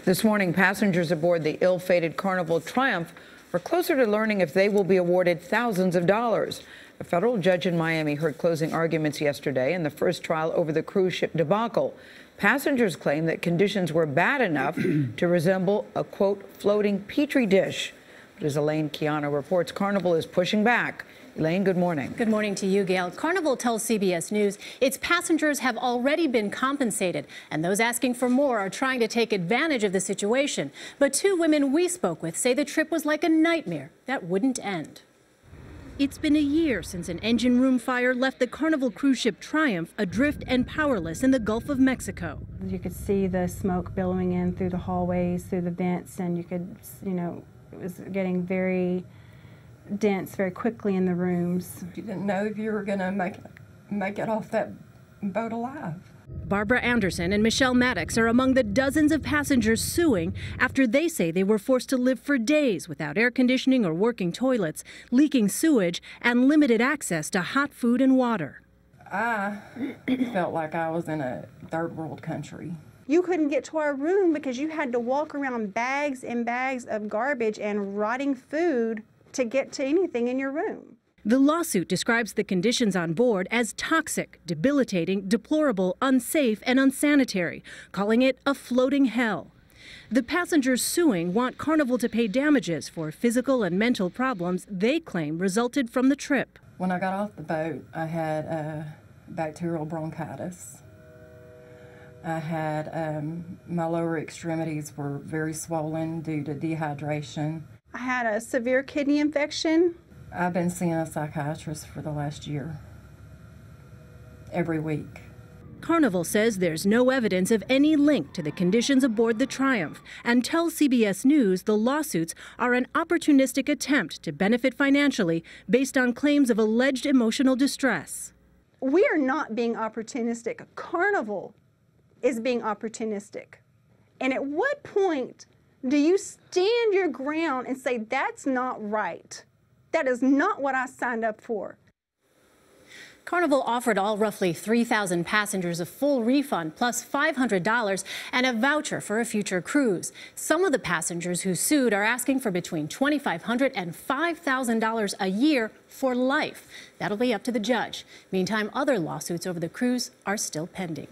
This morning, passengers aboard the ill-fated Carnival Triumph were closer to learning if they will be awarded thousands of dollars. A federal judge in Miami heard closing arguments yesterday in the first trial over the cruise ship debacle. Passengers claim that conditions were bad enough to resemble a, quote, floating petri dish. But as Elaine Quijano reports, Carnival is pushing back. Elaine, good morning. Good morning to you, Gail. Carnival tells CBS News its passengers have already been compensated, and those asking for more are trying to take advantage of the situation. But two women we spoke with say the trip was like a nightmare that wouldn't end. It's been a year since an engine room fire left the Carnival cruise ship Triumph adrift and powerless in the Gulf of Mexico. You could see the smoke billowing in through the hallways, through the vents, and you could, it was getting very dense very quickly in the rooms. You didn't know if you were going to make it off that boat alive. Barbara Anderson and Michelle Maddox are among the dozens of passengers suing after they say they were forced to live for days without air conditioning or working toilets, leaking sewage, and limited access to hot food and water. I felt like I was in a third world country. You couldn't get to our room because you had to walk around bags and bags of garbage and rotting food to get to anything in your room. The lawsuit describes the conditions on board as toxic, debilitating, deplorable, unsafe, and unsanitary, calling it a floating hell. The passengers suing want Carnival to pay damages for physical and mental problems they claim resulted from the trip. When I got off the boat, I had bacterial bronchitis. I had my lower extremities were very swollen due to dehydration. I had a severe kidney infection. I've been seeing a psychiatrist for the last year, every week. Carnival says there's no evidence of any link to the conditions aboard the Triumph and tells CBS News the lawsuits are an opportunistic attempt to benefit financially based on claims of alleged emotional distress. We are not being opportunistic. Carnival is being opportunistic. And at what point do you stand your ground and say, that's not right? That is not what I signed up for. Carnival offered all roughly 3,000 passengers a full refund plus $500 and a voucher for a future cruise. Some of the passengers who sued are asking for between $2,500 and $5,000 a year for life. That'll be up to the judge. Meantime, other lawsuits over the cruise are still pending.